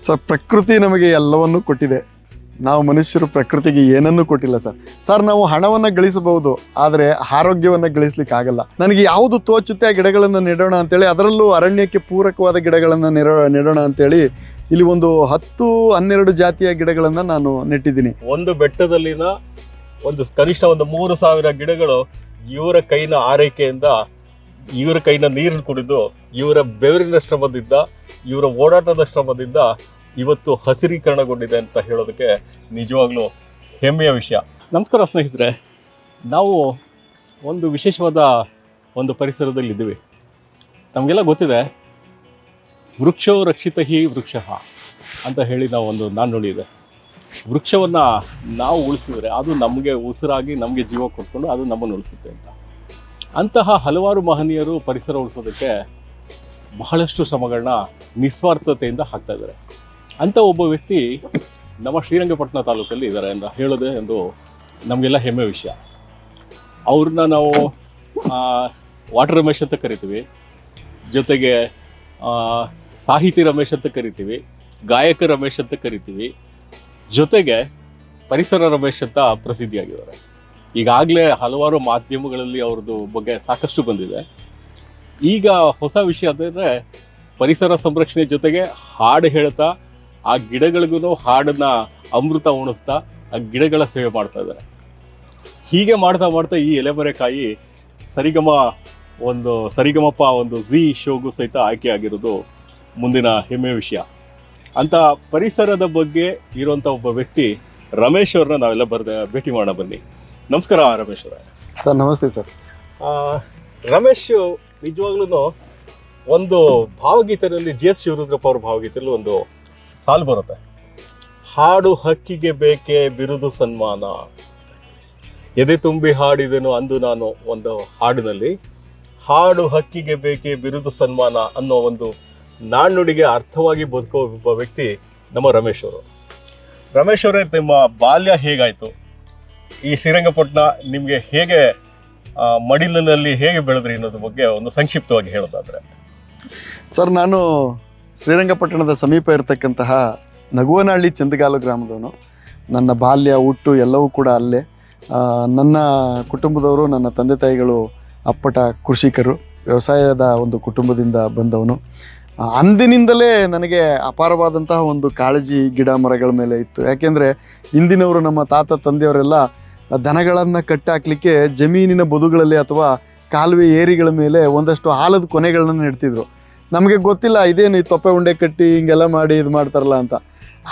Sir, ಪ್ರಕೃತಿ ನಮಗೆ ಎಲ್ಲವನ್ನೂ ಕೊಟ್ಟಿದೆ. ನಾವು ಮನುಷ್ಯರು ಪ್ರಕೃತಿಗೆ ಏನನ್ನೂ ಕೊಟ್ಟಿಲ್ಲ ಸರ್. ಸರ್, ನಾವು ಹಣವನ್ನು ಗಳಿಸಬಹುದು, ಆದರೆ ಆರೋಗ್ಯವನ್ನು ಗಳಿಸ್ಲಿಕ್ಕೆ ಆಗಲ್ಲ. ನನಗೆ ಯಾವುದು ತೋಚುತ್ತೆ ಆ ಗಿಡಗಳನ್ನು ನೆಡೋಣ ಅಂತೇಳಿ, ಅದರಲ್ಲೂ ಅರಣ್ಯಕ್ಕೆ ಪೂರಕವಾದ ಗಿಡಗಳನ್ನು ನೆಡೋಣ ಅಂತೇಳಿ ಇಲ್ಲಿ ಒಂದು 10-12 ಜಾತಿಯ ಗಿಡಗಳನ್ನು ನಾನು ನೆಟ್ಟಿದ್ದೀನಿ. ಒಂದು ಬೆಟ್ಟದಲ್ಲಿನ ಕನಿಷ್ಠ 3,000 ಗಿಡಗಳು ಇವರ ಕೈನ ಆರೈಕೆಯಿಂದ, ಇವರ ಕೈನ ನೀರನ್ನು ಕುಡಿದು, ಇವರ ಬೆವರಿನ ಶ್ರಮದಿಂದ, ಇವರ ಓಡಾಟದ ಶ್ರಮದಿಂದ ಇವತ್ತು ಹಸಿರೀಕರಣಗೊಂಡಿದೆ ಅಂತ ಹೇಳೋದಕ್ಕೆ ನಿಜವಾಗ್ಲೂ ಹೆಮ್ಮೆಯ ವಿಷಯ. ನಮಸ್ಕಾರ ಸ್ನೇಹಿತರೆ, ನಾವು ಒಂದು ವಿಶೇಷವಾದ ಪರಿಸರದಲ್ಲಿದ್ದೀವಿ. ನಮಗೆಲ್ಲ ಗೊತ್ತಿದೆ, ವೃಕ್ಷೋ ರಕ್ಷಿತ ಹಿ ವೃಕ್ಷಃ ಅಂತ ಹೇಳಿ ನಾವು ನಾಣ್ಣುಡಿ ಇದೆ. ವೃಕ್ಷವನ್ನು ನಾವು ಉಳಿಸಿದರೆ ಅದು ನಮಗೆ ಉಸಿರಾಗಿ ನಮಗೆ ಜೀವ ಕೊಟ್ಕೊಂಡು ಅದು ನಮ್ಮನ್ನು ಉಳಿಸುತ್ತೆ ಅಂತ. ಅಂತಹ ಹಲವಾರು ಮಹನೀಯರು ಪರಿಸರ ಉಳಿಸೋದಕ್ಕೆ ಬಹಳಷ್ಟು ಶ್ರಮಗಳನ್ನ ನಿಸ್ವಾರ್ಥತೆಯಿಂದ ಹಾಕ್ತಾ ಇದ್ದಾರೆ. ಅಂಥ ಒಬ್ಬ ವ್ಯಕ್ತಿ ನಮ್ಮ ಶ್ರೀರಂಗಪಟ್ಟಣ ತಾಲೂಕಲ್ಲಿ ಇದ್ದಾರೆ ಅಂತ ಹೇಳೋದೇ ಒಂದು ನಮಗೆಲ್ಲ ಹೆಮ್ಮೆ ವಿಷಯ. ಅವ್ರನ್ನ ನಾವು ವಾಟರ್ ರಮೇಶ್ ಅಂತ ಕರಿತೀವಿ, ಜೊತೆಗೆ ಸಾಹಿತಿ ರಮೇಶ್ ಅಂತ ಕರಿತೀವಿ, ಗಾಯಕ ರಮೇಶ್ ಅಂತ ಕರಿತೀವಿ, ಜೊತೆಗೆ ಪರಿಸರ ರಮೇಶ್ ಅಂತ ಪ್ರಸಿದ್ಧಿಯಾಗಿದ್ದಾರೆ. ಈಗಾಗಲೇ ಹಲವಾರು ಮಾಧ್ಯಮಗಳಲ್ಲಿ ಅವ್ರದ್ದು ಬಗ್ಗೆ ಸಾಕಷ್ಟು ಬಂದಿದೆ. ಈಗ ಹೊಸ ವಿಷಯ ಅಂದರೆ ಪರಿಸರ ಸಂರಕ್ಷಣೆ ಜೊತೆಗೆ ಹಾಡು ಹೇಳ್ತಾ, ಆ ಗಿಡಗಳಿಗೂ ಹಾಡನ್ನು ಅಮೃತ ಉಣಿಸ್ತಾ ಆ ಗಿಡಗಳ ಸೇವೆ ಮಾಡ್ತಾ ಇದ್ದಾರೆ. ಹೀಗೆ ಮಾಡ್ತಾ ಮಾಡ್ತಾ ಈ ಎಲೆಮರೆಕಾಯಿ ಸರಿಗಮಪ ಝೀ ಶೋಗೂ ಸಹಿತ ಆಯ್ಕೆ ಆಗಿರೋದು ಮುಂದಿನ ಹೆಮ್ಮೆಯ ವಿಷಯ. ಅಂತ ಪರಿಸರದ ಬಗ್ಗೆ ಇರುವಂಥ ಒಬ್ಬ ವ್ಯಕ್ತಿ ರಮೇಶ್ ಅವ್ರನ್ನ ನಾವೆಲ್ಲ ಭೇಟಿ ಮಾಡೋಣ ಬನ್ನಿ. ನಮಸ್ಕಾರ ರಮೇಶ್ ಅವರೇ. ಸರ್, ನಮಸ್ತೆ ಸರ್. ರಮೇಶ್ ನಿಜವಾಗ್ಲೂ ಒಂದು ಭಾವಗೀತೆಯಲ್ಲಿ GS ಶಿವರುದ್ರಪ್ಪ ಅವ್ರ ಭಾವಗೀತೆಯಲ್ಲಿ ಒಂದು ಸಾಲು ಬರುತ್ತೆ, ಹಾಡು ಹಕ್ಕಿಗೆ ಬೇಕೆ ಬಿರುದು ಸನ್ಮಾನ, ಎದೆ ತುಂಬಿ ಹಾಡಿದೆನು ಅಂದು ನಾನು. ಒಂದು ಹಾಡಿನಲ್ಲಿ ಹಾಡು ಹಕ್ಕಿಗೆ ಬೇಕೆ ಬಿರುದು ಸನ್ಮಾನ ಅನ್ನೋ ಒಂದು ನಾಣ್ಣುಡಿಗೆ ಅರ್ಥವಾಗಿ ಬದುಕೋ ಒಬ್ಬ ವ್ಯಕ್ತಿ ನಮ್ಮ ರಮೇಶ್ ಅವರು. ರಮೇಶ್ ಅವರೇ, ನಿಮ್ಮ ಬಾಲ್ಯ ಹೇಗಾಯಿತು? ಈ ಶ್ರೀರಂಗಪಟ್ಟಣ ನಿಮಗೆ ಹೇಗೆ ಮಡಿಲಿನಲ್ಲಿ ಹೇಗೆ ಬೆಳೆದ್ರಿ ಅನ್ನೋದ್ರ ಬಗ್ಗೆ ಒಂದು ಸಂಕ್ಷಿಪ್ತವಾಗಿ ಹೇಳೋದಾದ್ರೆ. ಸರ್, ನಾನು ಶ್ರೀರಂಗಪಟ್ಟಣದ ಸಮೀಪ ಇರತಕ್ಕಂತಹ ನಗುವನಹಳ್ಳಿ ಚಂದಗಾಲು ಗ್ರಾಮದವನು. ನನ್ನ ಬಾಲ್ಯ ಹುಟ್ಟು ಎಲ್ಲವೂ ಕೂಡ ಅಲ್ಲೇ. ನನ್ನ ಕುಟುಂಬದವರು, ನನ್ನ ತಂದೆ ತಾಯಿಗಳು ಅಪ್ಪಟ ಕೃಷಿಕರು, ವ್ಯವಸಾಯದ ಒಂದು ಕುಟುಂಬದಿಂದ ಬಂದವನು. ಅಂದಿನಿಂದಲೇ ನನಗೆ ಅಪಾರವಾದಂತಹ ಒಂದು ಕಾಳಜಿ ಗಿಡ ಮರಗಳ ಮೇಲೆ ಇತ್ತು. ಯಾಕೆಂದರೆ ಇಂದಿನವರು, ನಮ್ಮ ತಾತ ತಂದೆಯವರೆಲ್ಲ ದನಗಳನ್ನು ಕಟ್ಟಾಕಲಿಕ್ಕೆ ಜಮೀನಿನ ಬದುಗಳಲ್ಲಿ ಅಥವಾ ಕಾಲುವೆ ಏರಿಗಳ ಮೇಲೆ ಒಂದಷ್ಟು ಆಲದ ಕೊನೆಗಳನ್ನು ನೆಡ್ತಿದ್ರು. ನಮಗೆ ಗೊತ್ತಿಲ್ಲ ಇದೇನು ಈ ತೊಪ್ಪೆ ಉಂಡೆ ಕಟ್ಟಿ ಹಿಂಗೆಲ್ಲ ಮಾಡಿ ಇದು ಮಾಡ್ತಾರಲ್ಲ ಅಂತ.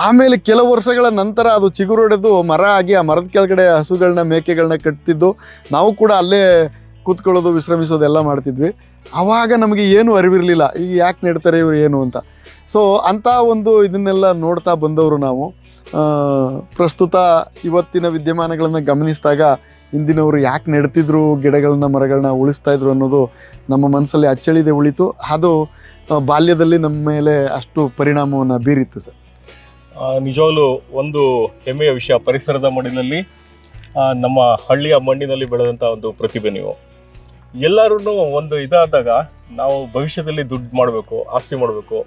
ಆಮೇಲೆ ಕೆಲವು ವರ್ಷಗಳ ನಂತರ ಅದು ಚಿಗುರೊಡೆದು ಮರ ಆಗಿ ಆ ಮರದ ಕೆಳಗಡೆ ಹಸುಗಳನ್ನ ಮೇಕೆಗಳನ್ನ ಕಟ್ತಿದ್ದು, ನಾವು ಕೂಡ ಅಲ್ಲೇ ಕೂತ್ಕೊಳ್ಳೋದು, ವಿಶ್ರಮಿಸೋದು ಎಲ್ಲ ಮಾಡ್ತಿದ್ವಿ. ಆವಾಗ ನಮಗೆ ಏನು ಅರಿವಿರಲಿಲ್ಲ, ಈಗ ಯಾಕೆ ನೆಡ್ತಾರೆ ಇವರು ಏನು ಅಂತ. ಸೊ ಅಂಥ ಇದನ್ನೆಲ್ಲ ನೋಡ್ತಾ ಬಂದವರು ನಾವು. ಪ್ರಸ್ತುತ ಇವತ್ತಿನ ವಿದ್ಯಮಾನಗಳನ್ನು ಗಮನಿಸಿದಾಗ ಇಂದಿನವರು ಯಾಕೆ ನೆಡ್ತಿದ್ರು, ಗಿಡಗಳನ್ನ ಮರಗಳನ್ನ ಉಳಿಸ್ತಾಯಿದ್ರು ಅನ್ನೋದು ನಮ್ಮ ಮನಸ್ಸಲ್ಲಿ ಅಚ್ಚಳಿದೆ ಉಳಿತು. ಅದು ಬಾಲ್ಯದಲ್ಲಿ ನಮ್ಮ ಮೇಲೆ ಅಷ್ಟು ಪರಿಣಾಮವನ್ನು ಬೀರಿತ್ತು ಸರ್. ನಿಜವಾಗ್ಲೂ ಒಂದು ಹೆಮ್ಮೆಯ ವಿಷಯ. ಪರಿಸರದ ಮಣ್ಣಿನಲ್ಲಿ, ನಮ್ಮ ಹಳ್ಳಿಯ ಮಣ್ಣಿನಲ್ಲಿ ಬೆಳೆದಂಥ ಒಂದು ಪ್ರತಿಭೆ ನೀವು. ಎಲ್ಲರೂ ಇದಾದಾಗ ನಾವು ಭವಿಷ್ಯದಲ್ಲಿ ದುಡ್ಡು ಮಾಡಬೇಕು, ಆಸ್ತಿ ಮಾಡಬೇಕು,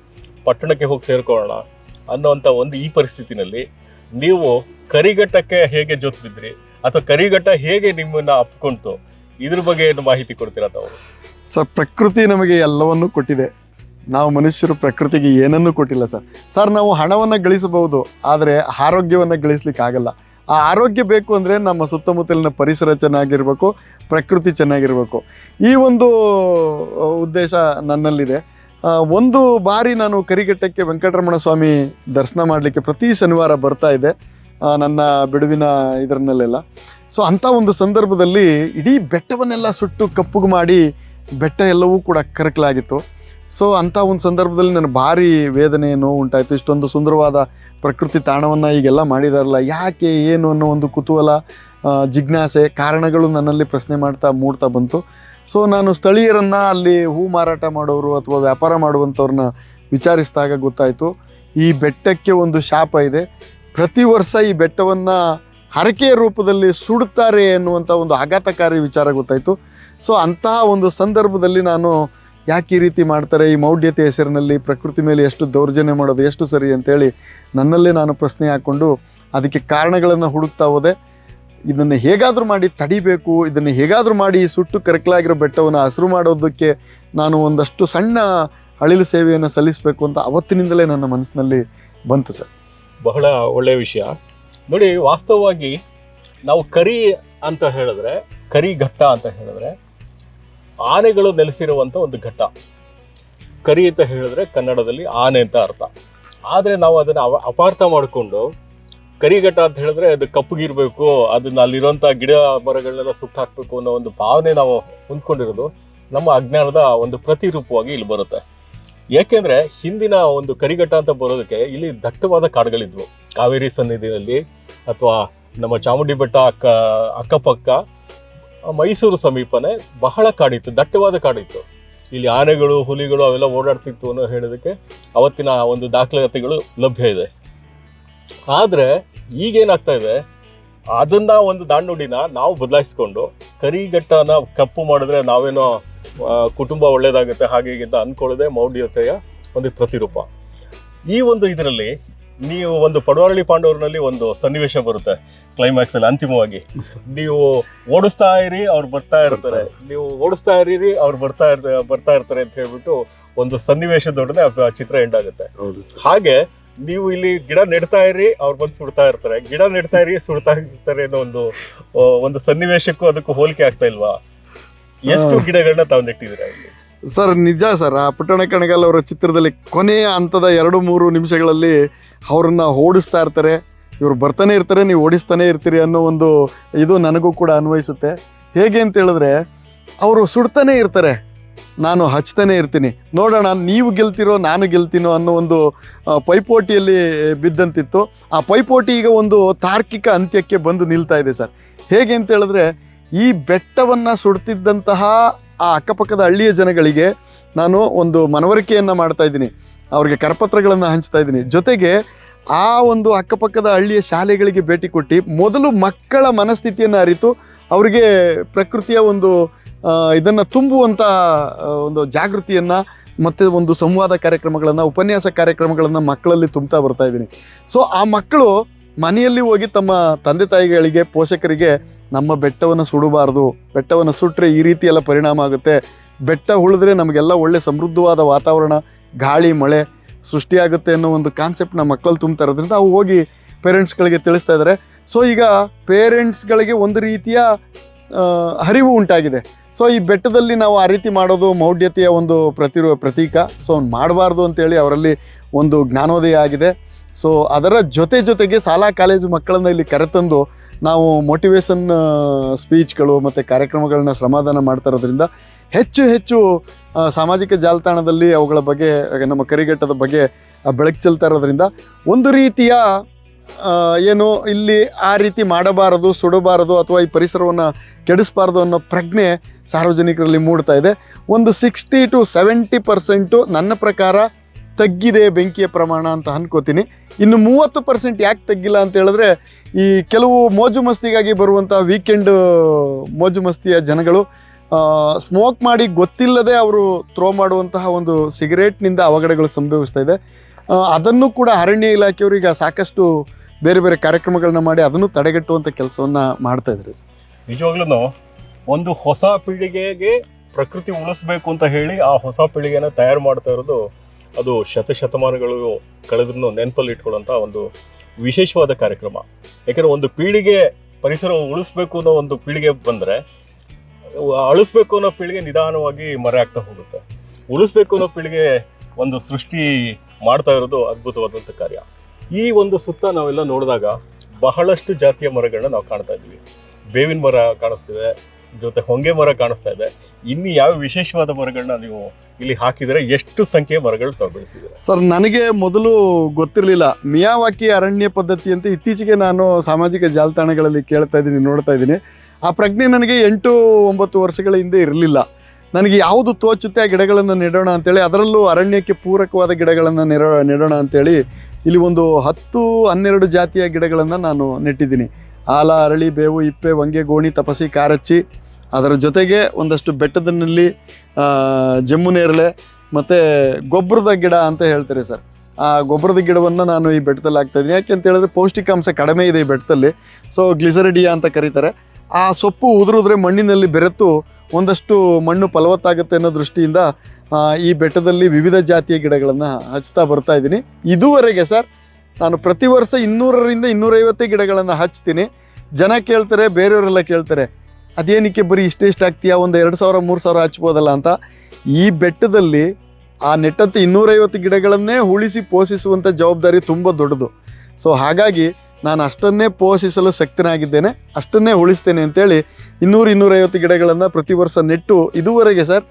ಪಟ್ಟಣಕ್ಕೆ ಹೋಗಿ ಸೇರ್ಕೊಳ್ಳೋಣ ಅನ್ನೋವಂಥ ಈ ಪರಿಸ್ಥಿತಿನಲ್ಲಿ ನೀವು ಕರಿಘಟ್ಟಕ್ಕೆ ಹೇಗೆ ಜೊತೆ ಬಿದ್ರಿ, ಅಥವಾ ಕರಿಘಟ್ಟ ಹೇಗೆ ನಿಮ್ಮನ್ನು ಅಪ್ಪಿಕೊಂತು, ಇದ್ರ ಬಗ್ಗೆ ಏನು ಮಾಹಿತಿ ಕೊಡ್ತೀರಾ ತಾವು? ಸರ್, ಪ್ರಕೃತಿ ನಮಗೆ ಎಲ್ಲವನ್ನೂ ಕೊಟ್ಟಿದೆ. ನಾವು ಮನುಷ್ಯರು ಪ್ರಕೃತಿಗೆ ಏನನ್ನೂ ಕೊಟ್ಟಿಲ್ಲ ಸರ್. ಸರ್, ನಾವು ಹಣವನ್ನು ಗಳಿಸಬಹುದು, ಆದರೆ ಆರೋಗ್ಯವನ್ನು ಗಳಿಸ್ಲಿಕ್ಕೆ ಆಗಲ್ಲ. ಆ ಆರೋಗ್ಯ ಬೇಕು ಅಂದರೆ ನಮ್ಮ ಸುತ್ತಮುತ್ತಲಿನ ಪರಿಸರ ಚೆನ್ನಾಗಿರಬೇಕು, ಪ್ರಕೃತಿ ಚೆನ್ನಾಗಿರಬೇಕು. ಈ ಒಂದು ಉದ್ದೇಶ ನನ್ನಲ್ಲಿದೆ. ಒಂದು ಬಾರಿ ನಾನು ಕರಿಘಟ್ಟಕ್ಕೆ ವೆಂಕಟರಮಣ ಸ್ವಾಮಿ ದರ್ಶನ ಮಾಡಲಿಕ್ಕೆ ಪ್ರತಿ ಶನಿವಾರ ಬರ್ತಾ ಇದ್ದೆ, ನನ್ನ ಬಿಡುವಿನ ಇದರಲ್ಲೆಲ್ಲ. ಸೊ ಅಂಥ ಒಂದು ಸಂದರ್ಭದಲ್ಲಿ ಇಡೀ ಬೆಟ್ಟವನ್ನೆಲ್ಲ ಸುಟ್ಟು ಕಪ್ಪುಗೆ ಮಾಡಿ ಬೆಟ್ಟ ಎಲ್ಲವೂ ಕೂಡ ಕರಕಲಾಗಿತ್ತು. ಸೊ ಅಂಥ ಒಂದು ಸಂದರ್ಭದಲ್ಲಿ ನನಗೆ ಭಾರಿ ವೇದನೆ, ನೋವು ಉಂಟಾಯಿತು. ಇಷ್ಟೊಂದು ಸುಂದರವಾದ ಪ್ರಕೃತಿ ತಾಣವನ್ನು ಈಗೆಲ್ಲ ಮಾಡಿದಾರಲ್ಲ, ಯಾಕೆ ಏನು ಅನ್ನೋ ಒಂದು ಕುತೂಹಲ, ಜಿಜ್ಞಾಸೆ, ಕಾರಣಗಳು ನನ್ನಲ್ಲಿ ಪ್ರಶ್ನೆ ಮೂಡ್ತಾ ಬಂತು. ಸೊ ನಾನು ಸ್ಥಳೀಯರನ್ನು, ಅಲ್ಲಿ ಹೂ ಮಾರಾಟ ಮಾಡೋರು ಅಥವಾ ವ್ಯಾಪಾರ ಮಾಡುವಂಥವ್ರನ್ನ ವಿಚಾರಿಸಿದಾಗ ಗೊತ್ತಾಯಿತು, ಈ ಬೆಟ್ಟಕ್ಕೆ ಒಂದು ಶಾಪ ಇದೆ. ಪ್ರತಿ ವರ್ಷ ಈ ಬೆಟ್ಟವನ್ನು ಹರಕೆಯ ರೂಪದಲ್ಲಿ ಸುಡುತ್ತಾರೆ ಎನ್ನುವಂಥ ಒಂದು ಆಘಾತಕಾರಿ ವಿಚಾರ ಗೊತ್ತಾಯಿತು. ಸೊ ಅಂತಹ ಒಂದು ಸಂದರ್ಭದಲ್ಲಿ ನಾನು ಯಾಕೆ ಈ ರೀತಿ ಮಾಡ್ತಾರೆ, ಈ ಮೌಢ್ಯತೆ ಹೆಸರಿನಲ್ಲಿ ಪ್ರಕೃತಿ ಮೇಲೆ ಎಷ್ಟು ದೌರ್ಜನ್ಯ ಮಾಡೋದು ಎಷ್ಟು ಸರಿ ಅಂತೇಳಿ ನನ್ನಲ್ಲೇ ನಾನು ಪ್ರಶ್ನೆ ಹಾಕ್ಕೊಂಡು ಅದಕ್ಕೆ ಕಾರಣಗಳನ್ನು ಹುಡುಕ್ತಾ ಹೋದೆ. ಇದನ್ನು ಹೇಗಾದರೂ ಮಾಡಿ ತಡಿಬೇಕು, ಇದನ್ನು ಹೇಗಾದರೂ ಮಾಡಿ ಈ ಸುಟ್ಟು ಕರಕಲಾಗಿರೋ ಬೆಟ್ಟವನ್ನು ಹಸಿರು ಮಾಡೋದಕ್ಕೆ ನಾನು ಒಂದಷ್ಟು ಸಣ್ಣ ಅಳಿಲು ಸೇವೆಯನ್ನು ಸಲ್ಲಿಸಬೇಕು ಅಂತ ಅವತ್ತಿನಿಂದಲೇ ನನ್ನ ಮನಸ್ಸಿನಲ್ಲಿ ಬಂತು ಸರ್. ಬಹಳ ಒಳ್ಳೆಯ ವಿಷಯ. ನೋಡಿ, ವಾಸ್ತವವಾಗಿ ನಾವು ಕರಿ ಅಂತ ಹೇಳಿದ್ರೆ, ಕರಿ ಘಟ್ಟ ಅಂತ ಹೇಳಿದ್ರೆ ಆನೆಗಳು ನೆಲೆಸಿರುವಂಥ ಒಂದು ಘಟ್ಟ. ಕರಿ ಅಂತ ಹೇಳಿದ್ರೆ ಕನ್ನಡದಲ್ಲಿ ಆನೆ ಅಂತ ಅರ್ಥ. ಆದರೆ ನಾವು ಅದನ್ನು ಅಪಾರ್ಥ ಮಾಡಿಕೊಂಡು ಕರಿಘಟ್ಟ ಅಂತ ಹೇಳಿದ್ರೆ ಅದು ಕಪ್ಪಗಿರಬೇಕು, ಅದನ್ನ ಅಲ್ಲಿರುವಂಥ ಗಿಡ ಮರಗಳನ್ನೆಲ್ಲ ಸುಟ್ಟು ಹಾಕಬೇಕು ಅನ್ನೋ ಒಂದು ಭಾವನೆ ನಾವು ಹೊಂದ್ಕೊಂಡಿರೋದು ನಮ್ಮ ಅಜ್ಞಾನದ ಒಂದು ಪ್ರತಿರೂಪವಾಗಿ ಇಲ್ಲಿ ಬರುತ್ತೆ. ಯಾಕೆಂದರೆ ಹಿಂದಿನ ಒಂದು ಕರಿಘಟ್ಟ ಅಂತ ಬರೋದಕ್ಕೆ ಇಲ್ಲಿ ದಟ್ಟವಾದ ಕಾಡುಗಳಿದ್ವು. ಕಾವೇರಿ ಸನ್ನಿಧಿನಲ್ಲಿ ಅಥವಾ ನಮ್ಮ ಚಾಮುಂಡಿ ಬೆಟ್ಟ ಅಕ್ಕಪಕ್ಕ ಮೈಸೂರು ಸಮೀಪನೇ ಬಹಳ ಕಾಡಿತ್ತು, ದಟ್ಟವಾದ ಕಾಡಿತ್ತು. ಇಲ್ಲಿ ಆನೆಗಳು, ಹುಲಿಗಳು ಅವೆಲ್ಲ ಓಡಾಡ್ತಿತ್ತು ಅನ್ನೋ ಹೇಳೋದಕ್ಕೆ ಅವತ್ತಿನ ಒಂದು ದಾಖಲಾತಿಗಳು ಲಭ್ಯ ಇದೆ. ಆದರೆ ಈಗೇನಾಗ್ತಾ ಇದೆ, ಅದನ್ನ ಒಂದು ದಾಂಡುಡಿನ ನಾವು ಬದಲಾಯಿಸ್ಕೊಂಡು ಕರಿಘಟ್ಟನ ಕಪ್ಪು ಮಾಡಿದ್ರೆ ನಾವೇನೋ ಕುಟುಂಬ ಒಳ್ಳೇದಾಗುತ್ತೆ ಹಾಗೆ ಹೀಗೆ ಅಂತ ಅಂದ್ಕೊಳ್ಳೋದೆ ಮೌಢ್ಯತೆಯ ಒಂದು ಪ್ರತಿರೂಪ. ಈ ಒಂದು ಇದರಲ್ಲಿ ನೀವು ಒಂದು ಪಡವಾರಳ್ಳಿ ಪಾಂಡವರಲ್ಲಿ ಒಂದು ಸನ್ನಿವೇಶ ಬರುತ್ತೆ ಕ್ಲೈಮ್ಯಾಕ್ಸ್ ಅಲ್ಲಿ. ಅಂತಿಮವಾಗಿ ನೀವು ಓಡಿಸ್ತಾ ಇರಿ ಅವ್ರು ಬರ್ತಾ ಇರ್ತಾರೆ, ನೀವು ಓಡಿಸ್ತಾ ಇರೀರಿ ಅವ್ರು ಬರ್ತಾ ಇರ್ತಾರೆ ಅಂತ ಹೇಳ್ಬಿಟ್ಟು ಒಂದು ಸನ್ನಿವೇಶದೊಡನೆ ಆ ಚಿತ್ರ ಎಂಡ್ ಆಗುತ್ತೆ. ಹಾಗೆ ನೀವು ಇಲ್ಲಿ ಗಿಡ ನೆಡ್ತಾ ಇರಿ ಅವ್ರು ಬಂದು ಸುಡ್ತಾ ಇರ್ತಾರೆ, ಗಿಡ ನೆಡ್ತಾ ಇರಿ ಸುಡ್ತಾ ಇರ್ತಾರೆ ಅನ್ನೋ ಒಂದು ಸನ್ನಿವೇಶಕ್ಕೂ ಅದಕ್ಕೂ ಹೋಲಿಕೆ ಆಗ್ತಾ ಇಲ್ವಾ? ಎಷ್ಟು ಗಿಡಗಳನ್ನ ತಾವು ನೆಟ್ಟಿದ್ದೀರಾ ಇಲ್ಲಿ? ಸರ್ ನಿಜ ಸರ್, ಆ ಪುಟ್ಟಣ ಕಣಗಾಲ್ ಅವರ ಚಿತ್ರದಲ್ಲಿ ಕೊನೆಯ ಹಂತದ 2-3 ನಿಮಿಷಗಳಲ್ಲಿ ಅವ್ರನ್ನ ಓಡಿಸ್ತಾ ಇರ್ತಾರೆ, ಇವ್ರು ಬರ್ತಾನೆ ಇರ್ತಾರೆ, ನೀವು ಓಡಿಸ್ತಾನೆ ಇರ್ತೀರಿ ಅನ್ನೋ ಒಂದು ಇದು ನನಗೂ ಕೂಡ ಅನ್ವಯಿಸುತ್ತೆ. ಹೇಗೆ ಅಂತ ಹೇಳಿದ್ರೆ ಅವರು ಸುಡ್ತಾನೆ ಇರ್ತಾರೆ, ನಾನು ಹಚ್ತಾನೆ ಇರ್ತೀನಿ, ನೋಡೋಣ ನೀವು ಗೆಲ್ತಿರೋ ನಾನು ಗೆಲ್ತೀನೋ ಅನ್ನೋ ಒಂದು ಪೈಪೋಟಿಯಲ್ಲಿ ಬಿದ್ದಂತಿತ್ತು. ಆ ಪೈಪೋಟಿ ಈಗ ಒಂದು ತಾರ್ಕಿಕ ಅಂತ್ಯಕ್ಕೆ ಬಂದು ನಿಲ್ತಾ ಇದೆ ಸರ್. ಹೇಗೆ ಅಂತ ಹೇಳಿದ್ರೆ ಈ ಬೆಟ್ಟವನ್ನು ಸುಡ್ತಿದ್ದಂತಹ ಆ ಅಕ್ಕಪಕ್ಕದ ಹಳ್ಳಿಯ ಜನಗಳಿಗೆ ನಾನು ಒಂದು ಮನವರಿಕೆಯನ್ನು ಮಾಡ್ತಾ ಇದ್ದೀನಿ, ಅವ್ರಿಗೆ ಕರಪತ್ರಗಳನ್ನು ಹಂಚ್ತಾ ಇದ್ದೀನಿ. ಜೊತೆಗೆ ಆ ಒಂದು ಅಕ್ಕಪಕ್ಕದ ಹಳ್ಳಿಯ ಶಾಲೆಗಳಿಗೆ ಭೇಟಿ ಕೊಟ್ಟು ಮೊದಲು ಮಕ್ಕಳ ಮನಸ್ಥಿತಿಯನ್ನು ಅರಿತು ಅವರಿಗೆ ಪ್ರಕೃತಿಯ ಒಂದು ಇದನ್ನು ತುಂಬುವಂಥ ಒಂದು ಜಾಗೃತಿಯನ್ನು ಮತ್ತು ಒಂದು ಸಂವಾದ ಕಾರ್ಯಕ್ರಮಗಳನ್ನು, ಉಪನ್ಯಾಸ ಕಾರ್ಯಕ್ರಮಗಳನ್ನು ಮಕ್ಕಳಲ್ಲಿ ತುಂಬ್ತಾ ಬರ್ತಾ ಇದ್ದೀನಿ. ಸೊ ಆ ಮಕ್ಕಳು ಮನೆಯಲ್ಲಿ ಹೋಗಿ ತಮ್ಮ ತಂದೆ ತಾಯಿಗಳಿಗೆ, ಪೋಷಕರಿಗೆ ನಮ್ಮ ಬೆಟ್ಟವನ್ನು ಸುಡಬಾರ್ದು, ಬೆಟ್ಟವನ್ನು ಸುಟ್ಟರೆ ಈ ರೀತಿ ಎಲ್ಲ ಪರಿಣಾಮ ಆಗುತ್ತೆ, ಬೆಟ್ಟ ಉಳಿದ್ರೆ ನಮಗೆಲ್ಲ ಒಳ್ಳೆ ಸಮೃದ್ಧವಾದ ವಾತಾವರಣ, ಗಾಳಿ, ಮಳೆ ಸೃಷ್ಟಿಯಾಗುತ್ತೆ ಅನ್ನೋ ಒಂದು ಕಾನ್ಸೆಪ್ಟ್ನ ಮಕ್ಕಳು ತುಂಬ್ತಾ ಇರೋದ್ರಿಂದ ಅವು ಹೋಗಿ ಪೇರೆಂಟ್ಸ್ಗಳಿಗೆ ತಿಳಿಸ್ತಾ ಇದ್ದಾರೆ. ಸೊ ಈಗ ಪೇರೆಂಟ್ಸ್ಗಳಿಗೆ ಒಂದು ರೀತಿಯ ಅರಿವು ಉಂಟಾಗಿದೆ. ಸೊ ಈ ಬೆಟ್ಟದಲ್ಲಿ ನಾವು ಆ ರೀತಿ ಮಾಡೋದು ಮೌಢ್ಯತೆಯ ಒಂದು ಪ್ರತೀಕ. ಸೊ ಮಾಡಬಾರ್ದು ಅಂತೇಳಿ ಅವರಲ್ಲಿ ಒಂದು ಜ್ಞಾನೋದಯ ಆಗಿದೆ. ಸೊ ಅದರ ಜೊತೆಗೆ ಶಾಲಾ ಕಾಲೇಜು ಮಕ್ಕಳನ್ನು ಇಲ್ಲಿ ಕರೆತಂದು ನಾವು ಮೋಟಿವೇಶನ್ ಸ್ಪೀಚ್ಗಳು ಮತ್ತು ಕಾರ್ಯಕ್ರಮಗಳನ್ನ ಶ್ರಮದಾನ ಮಾಡ್ತಾ ಇರೋದ್ರಿಂದ ಹೆಚ್ಚು ಸಾಮಾಜಿಕ ಜಾಲತಾಣದಲ್ಲಿ ಅವುಗಳ ಬಗ್ಗೆ, ನಮ್ಮ ಕರಿಘಟ್ಟದ ಬಗ್ಗೆ ಬೆಳಕು ಚೆಲ್ತಾ ಇರೋದ್ರಿಂದ ಒಂದು ರೀತಿಯ ಏನು ಇಲ್ಲಿ ಆ ರೀತಿ ಮಾಡಬಾರದು, ಸುಡಬಾರದು ಅಥವಾ ಈ ಪರಿಸರವನ್ನು ಕೆಡಿಸಬಾರ್ದು ಅನ್ನೋ ಪ್ರಜ್ಞೆ ಸಾರ್ವಜನಿಕರಲ್ಲಿ ಮೂಡ್ತಾ ಇದೆ. ಒಂದು 60 to 70% ನನ್ನ ಪ್ರಕಾರ ತಗ್ಗಿದೆ ಬೆಂಕಿಯ ಪ್ರಮಾಣ ಅಂತ ಅನ್ಕೋತೀನಿ. ಇನ್ನು 30% ಯಾಕೆ ತಗ್ಗಿಲ್ಲ ಅಂತ ಹೇಳಿದ್ರೆ ಈ ಕೆಲವು ಮೋಜು ಮಸ್ತಿಗಾಗಿ ಬರುವಂಥ ವೀಕೆಂಡ್ ಮೋಜು ಮಸ್ತಿಯ ಜನಗಳು ಸ್ಮೋಕ್ ಮಾಡಿ ಗೊತ್ತಿಲ್ಲದೆ ಅವರು ಥ್ರೋ ಮಾಡುವಂತಹ ಒಂದು ಸಿಗರೇಟ್ನಿಂದ ಅವಘಡಗಳು ಸಂಭವಿಸ್ತಾ ಇದೆ. ಅದನ್ನು ಕೂಡ ಅರಣ್ಯ ಇಲಾಖೆಯವರು ಈಗ ಸಾಕಷ್ಟು ಬೇರೆ ಕಾರ್ಯಕ್ರಮಗಳನ್ನ ಮಾಡಿ ಅದನ್ನು ತಡೆಗಟ್ಟುವಂಥ ಕೆಲಸವನ್ನು ಮಾಡ್ತಾ ಇದ್ದಾರೆ. ನಿಜವಾಗ್ಲೂ ಒಂದು ಹೊಸ ಪೀಳಿಗೆಗೆ ಪ್ರಕೃತಿ ಉಳಿಸ್ಬೇಕು ಅಂತ ಹೇಳಿ ಆ ಹೊಸ ಪೀಳಿಗೆನ ತಯಾರು ಮಾಡ್ತಾ ಇರೋದು ಅದು ಶತಮಾನಗಳು ಕಳೆದ್ರೂ ನೆನಪಲ್ಲಿ ಇಟ್ಕೊಳ್ಳೋಂಥ ಒಂದು ವಿಶೇಷವಾದ ಕಾರ್ಯಕ್ರಮ. ಯಾಕೆಂದರೆ ಒಂದು ಪೀಳಿಗೆ ಪರಿಸರ ಉಳಿಸ್ಬೇಕು ಅನ್ನೋ ಒಂದು ಪೀಳಿಗೆ ಬಂದರೆ, ಅಳಿಸ್ಬೇಕು ಅನ್ನೋ ಪೀಳಿಗೆ ನಿಧಾನವಾಗಿ ಮರೆ ಆಗ್ತಾ ಹೋಗುತ್ತೆ. ಉಳಿಸ್ಬೇಕು ಅನ್ನೋ ಪೀಳಿಗೆ ಒಂದು ಸೃಷ್ಟಿ ಮಾಡ್ತಾ ಇರೋದು ಅದ್ಭುತವಾದಂಥ ಕಾರ್ಯ. ಈ ಒಂದು ಸುತ್ತ ನಾವೆಲ್ಲ ನೋಡಿದಾಗ ಬಹಳಷ್ಟು ಜಾತಿಯ ಮರಗಳನ್ನ ನಾವು ಕಾಣ್ತಾ ಇದ್ವಿ. ಬೇವಿನ ಮರ ಕಾಣಿಸ್ತಿದೆ, ಜೊತೆ ಹೊಂಗೆ ಮರ ಕಾಣಿಸ್ತಾ ಇದೆ. ಇನ್ನು ಯಾವ ವಿಶೇಷವಾದ ಮರಗಳನ್ನ ನೀವು ಇಲ್ಲಿ ಹಾಕಿದರೆ ಎಷ್ಟು ಸಂಖ್ಯೆಯ ಮರಗಳು ತಾವು ಬೆಳೆಸಿದ್ದೀರಾ? ಸರ್, ನನಗೆ ಮೊದಲು ಗೊತ್ತಿರಲಿಲ್ಲ ಮಿಯಾವಾಕಿ ಅರಣ್ಯ ಪದ್ಧತಿ ಅಂತ. ಇತ್ತೀಚೆಗೆ ನಾನು ಸಾಮಾಜಿಕ ಜಾಲತಾಣಗಳಲ್ಲಿ ಕೇಳ್ತಾ ಇದ್ದೀನಿ, ನೋಡ್ತಾ ಇದ್ದೀನಿ. ಆ ಪ್ರಜ್ಞೆ ನನಗೆ 8-9 ವರ್ಷಗಳ ಹಿಂದೆ ಇರಲಿಲ್ಲ. ನನಗೆ ಯಾವುದು ತೋಚುತ್ತೆ ಆ ಗಿಡಗಳನ್ನು ನೆಡೋಣ ಅಂತೇಳಿ, ಅದರಲ್ಲೂ ಅರಣ್ಯಕ್ಕೆ ಪೂರಕವಾದ ಗಿಡಗಳನ್ನು ನೆಡೋಣ ಅಂತೇಳಿ ಇಲ್ಲಿ ಒಂದು 10-12 ಜಾತಿಯ ಗಿಡಗಳನ್ನು ನಾನು ನೆಟ್ಟಿದ್ದೀನಿ. ಆಲ, ಅರಳಿ, ಬೇವು, ಇಪ್ಪೆ, ಹೊಂಗೆ, ಗೋಣಿ, ತಪಸಿ, ಕಾರಚ್ಚಿ, ಅದರ ಜೊತೆಗೆ ಒಂದಷ್ಟು ಬೆಟ್ಟದಲ್ಲಿ ಜಮ್ಮು ನೇರಳೆ ಮತ್ತು ಗೊಬ್ಬರದ ಗಿಡ ಅಂತ ಹೇಳ್ತಾರೆ ಸರ್. ಆ ಗೊಬ್ಬರದ ಗಿಡವನ್ನು ನಾನು ಈ ಬೆಟ್ಟದಲ್ಲಿ ಹಾಕ್ತಾಯಿದ್ದೀನಿ. ಯಾಕೆ ಅಂತ ಹೇಳಿದ್ರೆ ಪೌಷ್ಟಿಕಾಂಶ ಕಡಿಮೆ ಇದೆ ಈ ಬೆಟ್ಟದಲ್ಲಿ. ಸೊ ಗ್ಲಿಸರಿಡಿಯಾ ಅಂತ ಕರೀತಾರೆ. ಆ ಸೊಪ್ಪು ಉದುರಿದ್ರೆ ಮಣ್ಣಿನಲ್ಲಿ ಬೆರೆತು ಒಂದಷ್ಟು ಮಣ್ಣು ಫಲವತ್ತಾಗುತ್ತೆ ಅನ್ನೋ ದೃಷ್ಟಿಯಿಂದ ಈ ಬೆಟ್ಟದಲ್ಲಿ ವಿವಿಧ ಜಾತಿಯ ಗಿಡಗಳನ್ನು ಹಚ್ತಾ ಬರ್ತಾ ಇದ್ದೀನಿ. ಇದುವರೆಗೆ ಸರ್ ನಾನು ಪ್ರತಿ ವರ್ಷ 200ರಿಂದ 250 ಗಿಡಗಳನ್ನು ಹಚ್ತೀನಿ. ಜನ ಕೇಳ್ತಾರೆ, ಬೇರೆಯವರೆಲ್ಲ ಕೇಳ್ತಾರೆ, ಅದೇನಕ್ಕೆ ಬರೀ ಇಷ್ಟೇ ಆಗ್ತೀಯಾ, ಒಂದು 2000-3000 ಹಚ್ಬೋದಲ್ಲ ಅಂತ. ಈ ಬೆಟ್ಟದಲ್ಲಿ ಆ ನೆಟ್ಟಂತ 250 ಗಿಡಗಳನ್ನೇ ಉಳಿಸಿ ಪೋಷಿಸುವಂಥ ಜವಾಬ್ದಾರಿ ತುಂಬ ದೊಡ್ಡದು. ಸೊ ಹಾಗಾಗಿ ನಾನು ಅಷ್ಟನ್ನೇ ಪೋಷಿಸಲು ಶಕ್ತನಾಗಿದ್ದೇನೆ, ಅಷ್ಟನ್ನೇ ಉಳಿಸ್ತೇನೆ ಅಂತೇಳಿ 200-250 ಗಿಡಗಳನ್ನು ಪ್ರತಿ ವರ್ಷ ನೆಟ್ಟು ಇದುವರೆಗೆ ಸರ್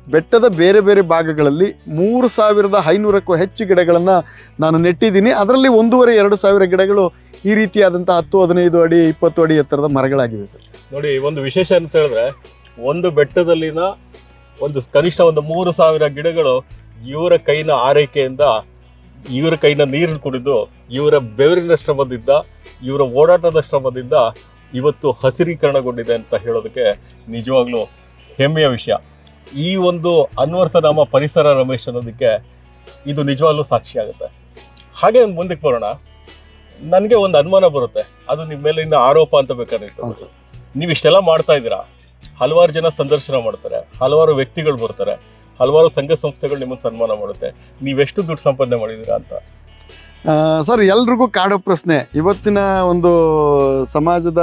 ಬೆಟ್ಟದ ಬೇರೆ ಬೇರೆ ಭಾಗಗಳಲ್ಲಿ 3500ಕ್ಕೂ ಹೆಚ್ಚು ಗಿಡಗಳನ್ನು ನಾನು ನೆಟ್ಟಿದ್ದೀನಿ. ಅದರಲ್ಲಿ 1500-2000 ಗಿಡಗಳು ಈ ರೀತಿಯಾದಂಥ 10-15 ಅಡಿ 20 ಅಡಿ ಎತ್ತರದ ಮರಗಳಾಗಿವೆ ಸರ್. ನೋಡಿ, ಒಂದು ವಿಶೇಷ ಅಂತ ಹೇಳಿದ್ರೆ ಒಂದು ಬೆಟ್ಟದಲ್ಲಿನ ಕನಿಷ್ಠ 3000 ಗಿಡಗಳು ಇವರ ಕೈನ ಆರೈಕೆಯಿಂದ, ಇವರ ಕೈನ ನೀರು ಕುಡಿದು, ಇವರ ಬೆವರಿನ ಶ್ರಮದಿಂದ, ಇವರ ಓಡಾಟದ ಶ್ರಮದಿಂದ ಇವತ್ತು ಹಸಿರೀಕರಣಗೊಂಡಿದೆ ಅಂತ ಹೇಳೋದಕ್ಕೆ ನಿಜವಾಗ್ಲೂ ಹೆಮ್ಮೆಯ ವಿಷಯ. ಈ ಒಂದು ಅನ್ವರ್ಥನಾಮ ಪರಿಸರ ರಮೇಶ್ ಅನ್ನೋದಕ್ಕೆ ಇದು ನಿಜವಾಗ್ಲೂ ಸಾಕ್ಷಿ ಆಗುತ್ತೆ. ಹಾಗೆ ಮುಂದಕ್ಕೆ ಬರೋಣ. ನನಗೆ ಒಂದು ಅನುಮಾನ ಬರುತ್ತೆ, ಅದು ನಿಮ್ಮ ಮೇಲಿಂದ ಆರೋಪ ಅಂತ ಬೇಕಾದ್ರೆ. ನೀವು ಇಷ್ಟೆಲ್ಲ ಮಾಡ್ತಾ ಇದ್ದೀರಾ, ಹಲವಾರು ಜನ ಸಂದರ್ಶನ ಮಾಡ್ತಾರೆ, ಹಲವಾರು ವ್ಯಕ್ತಿಗಳು ಬರ್ತಾರೆ, ಹಲವಾರು ಸಂಘ ಸಂಸ್ಥೆಗಳು ನಿಮ್ಮನ್ನು ಸನ್ಮಾನ ಮಾಡುತ್ತೆ. ನೀವೆಷ್ಟು ದುಡ್ಡು ಸಂಪಾದನೆ ಮಾಡಿದ್ದೀರಾ ಅಂತ ಸರ್ ಎಲ್ರಿಗೂ ಕಾಡೋ ಪ್ರಶ್ನೆ. ಇವತ್ತಿನ ಒಂದು ಸಮಾಜದ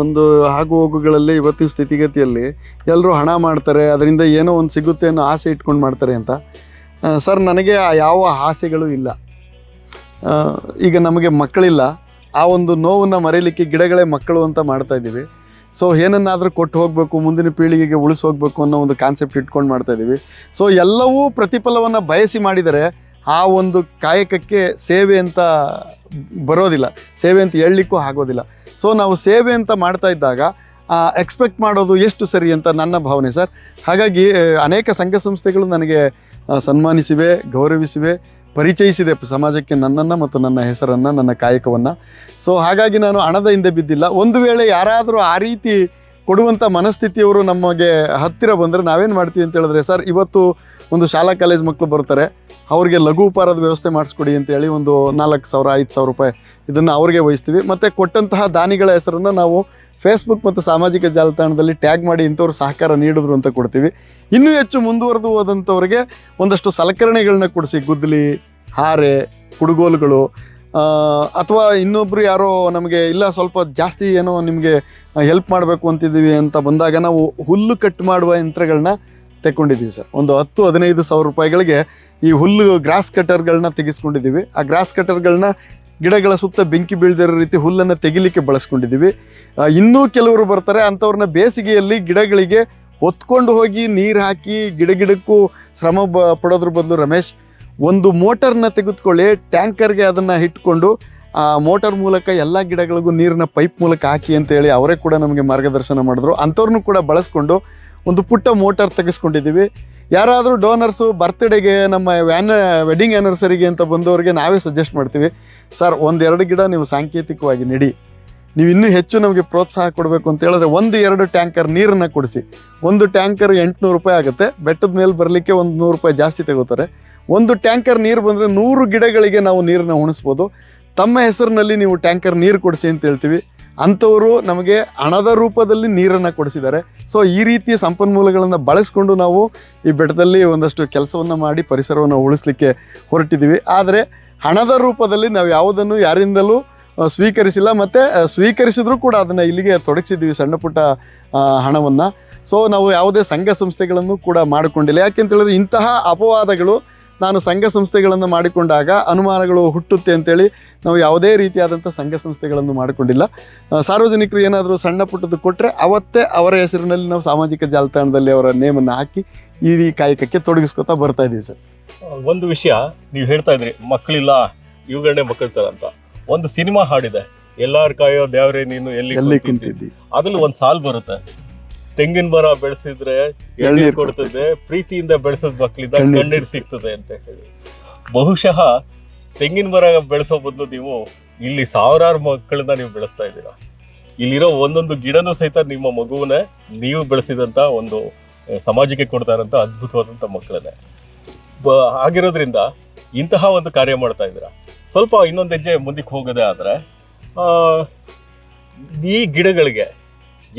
ಒಂದು ಆಗು ಹೋಗುಗಳಲ್ಲಿ, ಇವತ್ತಿನ ಸ್ಥಿತಿಗತಿಯಲ್ಲಿ ಎಲ್ಲರೂ ಹಣ ಮಾಡ್ತಾರೆ, ಅದರಿಂದ ಏನೋ ಒಂದು ಸಿಗುತ್ತೆ ಅನ್ನೋ ಆಸೆ ಇಟ್ಕೊಂಡು ಮಾಡ್ತಾರೆ ಅಂತ. ಸರ್ ನನಗೆ ಯಾವ ಆಸೆಗಳು ಇಲ್ಲ. ಈಗ ನಮಗೆ ಮಕ್ಕಳಿಲ್ಲ, ಆ ಒಂದು ನೋವನ್ನು ಮರೀಲಿಕ್ಕೆ ಗಿಡಗಳೇ ಮಕ್ಕಳು ಅಂತ ಮಾಡ್ತಾಯಿದ್ದೀವಿ. ಸೊ ಏನನ್ನಾದರೂ ಕೊಟ್ಟು ಹೋಗಬೇಕು, ಮುಂದಿನ ಪೀಳಿಗೆಗೆ ಉಳಿಸಿ ಹೋಗಬೇಕು ಅನ್ನೋ ಒಂದು ಕಾನ್ಸೆಪ್ಟ್ ಇಟ್ಕೊಂಡು ಮಾಡ್ತಾಯಿದ್ದೀವಿ. ಸೊ ಎಲ್ಲವೂ ಪ್ರತಿಫಲವನ್ನು ಬಯಸಿ ಮಾಡಿದರೆ ಆ ಒಂದು ಕಾಯಕಕ್ಕೆ ಸೇವೆ ಅಂತ ಬರೋದಿಲ್ಲ, ಸೇವೆ ಅಂತ ಹೇಳಲಿಕ್ಕೂ ಆಗೋದಿಲ್ಲ. ಸೊ ನಾವು ಸೇವೆ ಅಂತ ಮಾಡ್ತಾ ಇದ್ದಾಗ ಎಕ್ಸ್ಪೆಕ್ಟ್ ಮಾಡೋದು ಎಷ್ಟು ಸರಿ ಅಂತ ನನ್ನ ಭಾವನೆ ಸರ್. ಹಾಗಾಗಿ ಅನೇಕ ಸಂಘ ಸಂಸ್ಥೆಗಳು ನನಗೆ ಸನ್ಮಾನಿಸಿವೆ, ಗೌರವಿಸಿವೆ, ಪರಿಚಯಿಸಿದೆ ಸಮಾಜಕ್ಕೆ ನನ್ನನ್ನು ಮತ್ತು ನನ್ನ ಹೆಸರನ್ನು, ನನ್ನ ಕಾಯಕವನ್ನು. ಸೊ ಹಾಗಾಗಿ ನಾನು ಹಣದ ಹಿಂದೆ ಬಿದ್ದಿಲ್ಲ. ಒಂದು ವೇಳೆ ಯಾರಾದರೂ ಆ ರೀತಿ ಕೊಡುವಂಥ ಮನಸ್ಥಿತಿಯವರು ನಮಗೆ ಹತ್ತಿರ ಬಂದರೆ ನಾವೇನು ಮಾಡ್ತೀವಿ ಅಂತ ಹೇಳಿದ್ರೆ, ಸರ್ ಇವತ್ತು ಒಂದು ಶಾಲಾ ಕಾಲೇಜ್ ಮಕ್ಕಳು ಬರ್ತಾರೆ, ಅವ್ರಿಗೆ ಲಘು ಉಪಹಾರದ ವ್ಯವಸ್ಥೆ ಮಾಡಿಸ್ಕೊಡಿ ಅಂತೇಳಿ ಒಂದು 4000-5000 ರೂಪಾಯಿ ಇದನ್ನು ಅವ್ರಿಗೆ ವಹಿಸ್ತೀವಿ. ಮತ್ತು ಕೊಟ್ಟಂತಹ ದಾನಿಗಳ ಹೆಸರನ್ನು ನಾವು ಫೇಸ್ಬುಕ್ ಮತ್ತು ಸಾಮಾಜಿಕ ಜಾಲತಾಣದಲ್ಲಿ ಟ್ಯಾಗ್ ಮಾಡಿ ಇಂಥವ್ರು ಸಹಕಾರ ನೀಡಿದ್ರು ಅಂತ ಕೊಡ್ತೀವಿ. ಇನ್ನೂ ಹೆಚ್ಚು ಮುಂದುವರೆದು ಹೋದಂಥವ್ರಿಗೆ ಒಂದಷ್ಟು ಸಲಕರಣೆಗಳನ್ನ ಕೊಡಿಸಿ, ಗುದ್ದಲಿ, ಹಾರೆ, ಕುಡುಗೋಲುಗಳು, ಅಥವಾ ಇನ್ನೊಬ್ಬರು ಯಾರೋ ನಮಗೆ ಇಲ್ಲ ಸ್ವಲ್ಪ ಜಾಸ್ತಿ ಏನೋ ನಿಮಗೆ ಹೆಲ್ಪ್ ಮಾಡಬೇಕು ಅಂತಿದ್ದೀವಿ ಅಂತ ಬಂದಾಗ ನಾವು ಹುಲ್ಲು ಕಟ್ ಮಾಡುವ ಯಂತ್ರಗಳನ್ನ ತೆಕ್ಕೊಂಡಿದ್ದೀವಿ ಸರ್. ಒಂದು 10-15 ಸಾವಿರ ರೂಪಾಯಿಗಳಿಗೆ ಈ ಹುಲ್ಲು ಗ್ರಾಸ್ ಕಟರ್ಗಳನ್ನ ತೆಗೆಸ್ಕೊಂಡಿದ್ದೀವಿ. ಆ ಗ್ರಾಸ್ ಕಟರ್ಗಳನ್ನ ಗಿಡಗಳ ಸುತ್ತ ಬೆಂಕಿ ಬೀಳದಿರೋ ರೀತಿ ಹುಲ್ಲನ್ನು ತೆಗಿಲಿಕ್ಕೆ ಬಳಸ್ಕೊಂಡಿದ್ದೀವಿ. ಇನ್ನೂ ಕೆಲವರು ಬರ್ತಾರೆ, ಅಂಥವ್ರನ್ನ ಬೇಸಿಗೆಯಲ್ಲಿ ಗಿಡಗಳಿಗೆ ಹೊತ್ಕೊಂಡು ಹೋಗಿ ನೀರು ಹಾಕಿ ಗಿಡಕ್ಕೂ ಶ್ರಮ ಪಡೋದ್ರ ಬದಲು ರಮೇಶ್ ಒಂದು ಮೋಟರ್ನ ತೆಗೆದುಕೊಳ್ಳಿ, ಟ್ಯಾಂಕರ್ಗೆ ಅದನ್ನು ಇಟ್ಕೊಂಡು ಆ ಮೋಟರ್ ಮೂಲಕ ಎಲ್ಲ ಗಿಡಗಳಿಗೂ ನೀರನ್ನ ಪೈಪ್ ಮೂಲಕ ಹಾಕಿ ಅಂತೇಳಿ ಅವರೇ ಕೂಡ ನಮಗೆ ಮಾರ್ಗದರ್ಶನ ಮಾಡಿದ್ರು. ಅಂಥವ್ರನ್ನೂ ಕೂಡ ಬಳಸ್ಕೊಂಡು ಒಂದು ಪುಟ್ಟ ಮೋಟಾರ್ ತೆಗೆಸ್ಕೊಂಡಿದ್ದೀವಿ. ಯಾರಾದರೂ ಡೋನರ್ಸು ಬರ್ತ್ಡೇಗೆ, ನಮ್ಮ ವೆಡ್ಡಿಂಗ್ ಆ್ಯನಿವರ್ಸರಿಗೆ ಅಂತ ಬಂದವರಿಗೆ ನಾವೇ ಸಜೆಸ್ಟ್ ಮಾಡ್ತೀವಿ, ಸರ್ 1-2 ಗಿಡ ನೀವು ಸಾಂಕೇತಿಕವಾಗಿ ನೆಡಿ, ನೀವು ಇನ್ನೂ ಹೆಚ್ಚು ನಮಗೆ ಪ್ರೋತ್ಸಾಹ ಕೊಡಬೇಕು ಅಂತ ಹೇಳಿದ್ರೆ 1-2 ಟ್ಯಾಂಕರ್ ನೀರನ್ನು ಕೊಡಿಸಿ. ಒಂದು ಟ್ಯಾಂಕರ್ 800 ರೂಪಾಯಿ ಆಗುತ್ತೆ, ಬೆಟ್ಟದ ಮೇಲೆ ಬರಲಿಕ್ಕೆ ಒಂದು 100 ರೂಪಾಯಿ ಜಾಸ್ತಿ ತಗೋತಾರೆ. ಒಂದು ಟ್ಯಾಂಕರ್ ನೀರು ಬಂದರೆ 100 ಗಿಡಗಳಿಗೆ ನಾವು ನೀರನ್ನು ಉಣಿಸ್ಬೋದು. ತಮ್ಮ ಹೆಸರಿನಲ್ಲಿ ನೀವು ಟ್ಯಾಂಕರ್ ನೀರು ಕೊಡಿಸಿ ಅಂತ ಹೇಳ್ತೀವಿ. ಅಂಥವರು ನಮಗೆ ಹಣದ ರೂಪದಲ್ಲಿ ನೀರನ್ನು ಕೊಡಿಸಿದ್ದಾರೆ. ಸೊ ಈ ರೀತಿಯ ಸಂಪನ್ಮೂಲಗಳನ್ನು ಬಳಸ್ಕೊಂಡು ನಾವು ಈ ಬೆಟ್ಟದಲ್ಲಿ ಒಂದಷ್ಟು ಕೆಲಸವನ್ನು ಮಾಡಿ ಪರಿಸರವನ್ನು ಉಳಿಸ್ಲಿಕ್ಕೆ ಹೊರಟಿದ್ದೀವಿ. ಆದರೆ ಹಣದ ರೂಪದಲ್ಲಿ ನಾವು ಯಾವುದನ್ನು ಯಾರಿಂದಲೂ ಸ್ವೀಕರಿಸಿಲ್ಲ, ಮತ್ತು ಸ್ವೀಕರಿಸಿದ್ರೂ ಕೂಡ ಅದನ್ನು ಇಲ್ಲಿಗೆ ತೊಡಗಿಸಿದ್ದೀವಿ, ಸಣ್ಣ ಪುಟ್ಟ ಹಣವನ್ನು. ಸೊ ನಾವು ಯಾವುದೇ ಸಂಘ ಸಂಸ್ಥೆಗಳನ್ನು ಕೂಡ ಮಾಡಿಕೊಂಡಿಲ್ಲ. ಯಾಕೆಂತೇಳಿದ್ರೆ ಇಂತಹ ಅಪವಾದಗಳು ನಾನು ಸಂಘ ಸಂಸ್ಥೆಗಳನ್ನು ಮಾಡಿಕೊಂಡಾಗ ಅನುಮಾನಗಳು ಹುಟ್ಟುತ್ತೆ ಅಂತೇಳಿ ನಾವು ಯಾವುದೇ ರೀತಿಯಾದಂಥ ಸಂಘ ಸಂಸ್ಥೆಗಳನ್ನು ಮಾಡಿಕೊಂಡಿಲ್ಲ. ಸಾರ್ವಜನಿಕರು ಏನಾದರೂ ಸಣ್ಣ ಪುಟ್ಟದ್ದು ಕೊಟ್ಟರೆ ಅವತ್ತೇ ಅವರ ಹೆಸರಿನಲ್ಲಿ ನಾವು ಸಾಮಾಜಿಕ ಜಾಲತಾಣದಲ್ಲಿ ಅವರ ನೇಮನ್ನು ಹಾಕಿ ಈ ಕಾಯಕಕ್ಕೆ ತೊಡಗಿಸ್ಕೊತಾ ಬರ್ತಾ ಇದ್ದೀವಿ ಸರ್. ಒಂದು ವಿಷಯ ನೀವು ಹೇಳ್ತಾ ಇದ್ರಿ, ಮಕ್ಕಳಿಲ್ಲ ಇವುಗಳನ್ನೇ ಮಕ್ಕಳ್ತಾರ ಅಂತ. ಒಂದು ಸಿನಿಮಾ ಹಾಡಿದೆ, ಎಲ್ಲಾರ ಕಾಯೋ ದೇವ್ರೆ ನೀನು ಎಲ್ಲಿ ಕುಂತಿದ್ದಿ. ಅದ್ರಲ್ಲಿ ಒಂದು ಸಾಲು ಬರುತ್ತೆ, ತೆಂಗಿನ ಮರ ಬೆಳೆಸಿದ್ರೆ ಎಳ್ನೀರು ಕೊಡ್ತದೆ, ಪ್ರೀತಿಯಿಂದ ಬೆಳೆಸೋದ್ ಮಕ್ಕಳಿಂದ ಕಣ್ಣೀರು ಸಿಗ್ತದೆ ಅಂತ ಹೇಳಿ. ಬಹುಶಃ ತೆಂಗಿನ ಮರ ಬೆಳೆಸೋ ಬದಲು ನೀವು ಇಲ್ಲಿ 1000 ಮಕ್ಕಳನ್ನ ನೀವು ಬೆಳೆಸ್ತಾ ಇದ್ದೀರಾ. ಇಲ್ಲಿರೋ ಒಂದೊಂದು ಗಿಡನೂ ಸಹಿತ ನಿಮ್ಮ ಮಗುವನ್ನೇ ನೀವು ಬೆಳೆಸಿದಂಥ ಒಂದು ಸಮಾಜಕ್ಕೆ ಕೊಡ್ತಾ ಇರೋಂಥ ಅದ್ಭುತವಾದಂಥ ಮಕ್ಕಳನ್ನೇ ಆಗಿರೋದ್ರಿಂದ ಇಂತಹ ಒಂದು ಕಾರ್ಯ ಮಾಡ್ತಾ ಇದ್ದೀರಾ. ಸ್ವಲ್ಪ ಇನ್ನೊಂದು ಹೆಜ್ಜೆ ಮುಂದಕ್ಕೆ ಹೋಗೋದೇ ಆದರೆ ಈ ಗಿಡಗಳಿಗೆ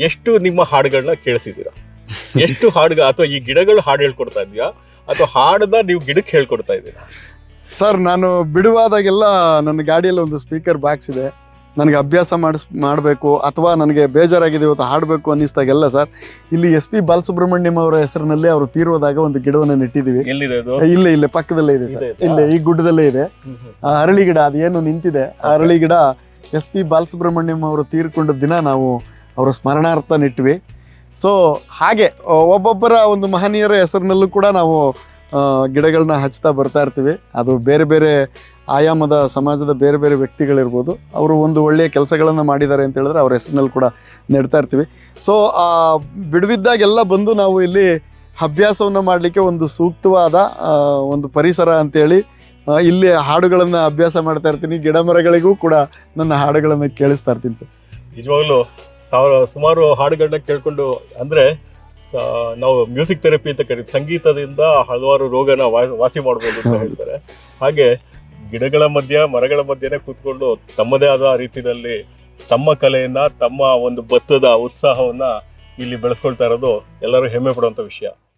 ಎಷ್ಟು ನಿಮ್ಮ ಹಾಡುಗಳನ್ನ ಕೇಳಿಸಿದ್ದೀರಾ? ಎಷ್ಟು ಹಾಡುಗ ಅಥವಾ ಈ ಗಿಡಗಳು ಹಾಡು ಹೇಳ್ಕೊಡ್ತಾ ಇದೆಯಾ ಅಥವಾ ಹಾಡನ್ನ ನೀವು ಗಿಡಕ್ಕೆ ಹೇಳ್ಕೊಡ್ತಾ ಇದ್ದೀರಾ? ಸರ್ ನಾನು ಬಿಡುವಾದಾಗೆಲ್ಲ ನನ್ನ ಗಾಡಿಯಲ್ಲಿ ಒಂದು ಸ್ಪೀಕರ್ ಬಾಕ್ಸ್ ಇದೆ. ನನಗೆ ಅಭ್ಯಾಸ ಮಾಡಬೇಕು ಅಥವಾ ನನಗೆ ಬೇಜಾರಾಗಿದೆ ಇವತ್ತು ಹಾಡಬೇಕು ಅನ್ನಿಸ್ದಾಗೆಲ್ಲ ಸರ್ ಇಲ್ಲಿ SP ಬಾಲಸುಬ್ರಹ್ಮಣ್ಯಂ ಅವರ ಹೆಸರಿನಲ್ಲಿ ಅವರು ತೀರೋದಾಗ ಒಂದು ಗಿಡವನ್ನು ನೆಟ್ಟಿದ್ದೀವಿ. ಎಲ್ಲಿದೆ ಅದು? ಇಲ್ಲೇ ಪಕ್ಕದಲ್ಲೇ ಇದೆ ಸರ್, ಇಲ್ಲೇ ಈ ಗುಡ್ಡದಲ್ಲೇ ಇದೆ. ಆ ಅರಳಿ ಗಿಡ ಅದೇನು ನಿಂತಿದೆ, ಆ ಅರಳಿ ಗಿಡ SP ಬಾಲಸುಬ್ರಹ್ಮಣ್ಯಂ ಅವರು ತೀರ್ಕೊಂಡ ದಿನ ನಾವು ಅವರ ಸ್ಮರಣಾರ್ಥ ನೆಟ್ವಿ. ಸೊ ಹಾಗೆ ಒಬ್ಬೊಬ್ಬರ ಒಂದು ಮಹನೀಯರ ಹೆಸರಿನಲ್ಲೂ ಕೂಡ ನಾವು ಗಿಡಗಳನ್ನ ಹಚ್ತಾ ಬರ್ತಾ ಇರ್ತೀವಿ. ಅದು ಬೇರೆ ಬೇರೆ ಆಯಾಮದ ಸಮಾಜದ ಬೇರೆ ಬೇರೆ ವ್ಯಕ್ತಿಗಳಿರ್ಬೋದು, ಅವರು ಒಂದು ಒಳ್ಳೆಯ ಕೆಲಸಗಳನ್ನು ಮಾಡಿದ್ದಾರೆ ಅಂತ ಹೇಳಿದ್ರೆ ಅವ್ರ ಹೆಸರಿನಲ್ಲಿ ಕೂಡ ನೆಡ್ತಾ ಇರ್ತೀವಿ. ಸೊ ಬಿಡುವಿದ್ದಾಗೆಲ್ಲ ಬಂದು ನಾವು ಇಲ್ಲಿ ಅಭ್ಯಾಸವನ್ನು ಮಾಡಲಿಕ್ಕೆ ಒಂದು ಸೂಕ್ತವಾದ ಒಂದು ಪರಿಸರ ಅಂತೇಳಿ ಇಲ್ಲಿ ಹಾಡುಗಳನ್ನು ಅಭ್ಯಾಸ ಮಾಡ್ತಾ ಇರ್ತೀನಿ. ಗಿಡ ಮರಗಳಿಗೂ ಕೂಡ ನನ್ನ ಹಾಡುಗಳನ್ನು ಕೇಳಿಸ್ತಾ ಇರ್ತೀನಿ ಸರ್. ನಿಜವಾಗ್ಲೂ ಸುಮಾರು ಹಾಡುಗಳನ್ನ ಕೇಳ್ಕೊಂಡು ಅಂದರೆ ನಾವು ಮ್ಯೂಸಿಕ್ ಥೆರಪಿ ಅಂತ ಕರೀತೀವಿ. ಸಂಗೀತದಿಂದ ಹಲವಾರು ರೋಗನ ವಾಸಿ ಮಾಡ್ಬೋದು ಅಂತ ಹೇಳ್ತಾರೆ. ಹಾಗೆ ಗಿಡಗಳ ಮಧ್ಯ ಮರಗಳ ಮಧ್ಯೆನೇ ಕೂತ್ಕೊಂಡು ತಮ್ಮದೇ ಆದ ರೀತಿಯಲ್ಲಿ ತಮ್ಮ ಕಲೆಯನ್ನ ತಮ್ಮ ಒಂದು ಭತ್ತದ ಉತ್ಸಾಹವನ್ನ ಇಲ್ಲಿ ಬೆಳೆಸ್ಕೊಳ್ತಾ ಇರೋದು ಎಲ್ಲರೂ ಹೆಮ್ಮೆ ಪಡುವಂಥ ವಿಷಯ.